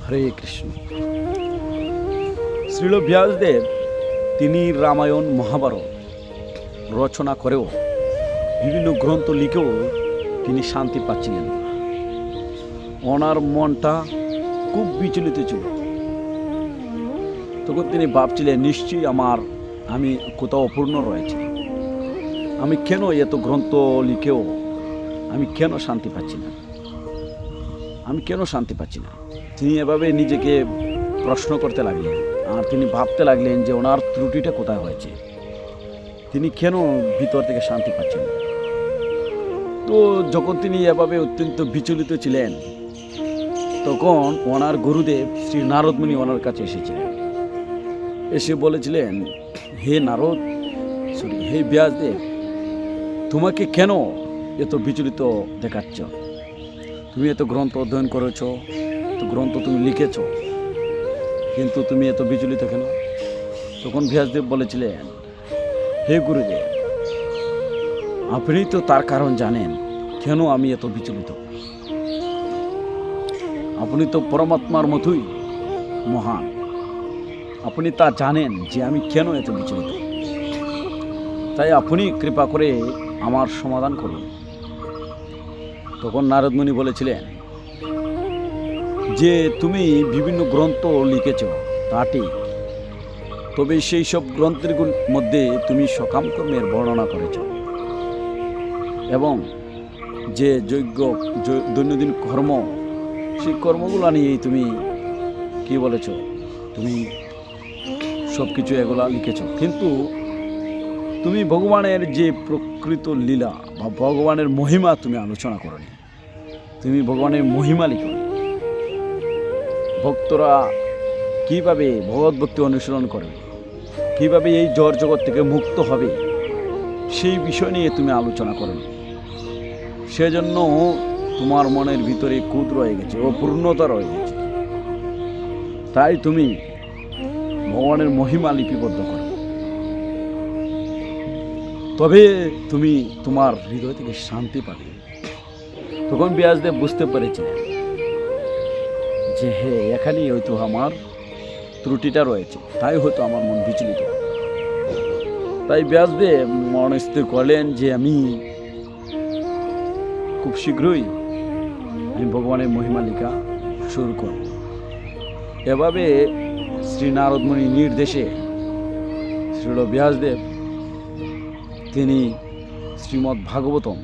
হরে কৃষ্ণ। শ্রীল ব্যাসদেব তিনি রামায়ণ মহাভারত রচনা করেও বিভিন্ন গ্রন্থ লিখেও তিনি শান্তি পাচ্ছিলেন না। ওনার মনটা খুব বিচলিত ছিল। তখন তিনি ভাবছিলেন, নিশ্চয়ই আমি কোথাও অপূর্ণ রয়েছে। আমি কেন এত গ্রন্থ লিখেও আমি কেন শান্তি পাচ্ছি না, তিনি এভাবে নিজেকে প্রশ্ন করতে লাগলেন। আর তিনি ভাবতে লাগলেন যে ওনার ত্রুটিটা কোথায় হয়েছে, তিনি কেন ভিতর থেকে শান্তি পাচ্ছেন না। তো যখন তিনি এভাবে অত্যন্ত বিচলিত ছিলেন, তখন ওনার গুরুদেব শ্রী নারদমুনি ওনার কাছে এসেছিলেন। এসে বলেছিলেন, হে ব্যাসদেব, তোমাকে কেন এত বিচলিত দেখাচ্ছ? তুমি এত গ্রন্থ অধ্যয়ন করেছ, তো গ্রন্থ তুমি লিখেছ, কিন্তু তুমি এত বিচলিত কেন? তখন ব্যাসদেব বলেছিলেন, হে গুরুদেব, আপনি তো তার কারণ জানেন কেন আমি এত বিচলিত। আপনি তো পরমাত্মার মতোই মহান, আপনি তা জানেন যে আমি কেন এত বিচলিত। তাই আপনি কৃপা করে আমার সমাধান করুন। তখন নারদমুনি বলেছিলেন যে তুমি বিভিন্ন গ্রন্থ লিখেছ, তা ঠিক, তবে সেই সব গ্রন্থের মধ্যে তুমি সকাম কর্মের বর্ণনা করেছ এবং যে যজ্ঞ দৈনন্দিন কর্ম, সেই কর্মগুলো নিয়েই তুমি কি বলেছ, তুমি সব কিছু এগুলা লিখেছ, কিন্তু তুমি ভগবানের যে প্রকৃত লীলা বা ভগবানের মহিমা তুমি আলোচনা করনি। তুমি ভগবানের মহিমা লিখো, ভক্তরা কীভাবে ভগবদ্ভক্তি অনুসরণ করবে, কীভাবে এই জড় জগৎ থেকে মুক্ত হবে, সেই বিষয় নিয়ে তুমি আলোচনা করনি। সেজন্য তোমার মনের ভিতরে কুদ রয়ে গেছে, অপূর্ণতা রয়ে গেছে। তাই তুমি ভগবানের মহিমা লিপিবদ্ধ করো, তবে তুমি তোমার হৃদয় থেকে শান্তি পাবে। তখন ব্যাসদেব বুঝতে পেরেছিলেন যে এখানেই হয়তো আমার ত্রুটিটা রয়েছে, তাই হয়তো আমার মন বিচলিত। তাই ব্যাসদেব মন স্থির করলেন যে আমি খুব শীঘ্রই ভগবানের মহিমা লেখা শুরু করব। এভাবে শ্রী নারদমুনির নির্দেশে শ্রীল ব্যাসদেব তিনি শ্রীমদ্ ভাগবতম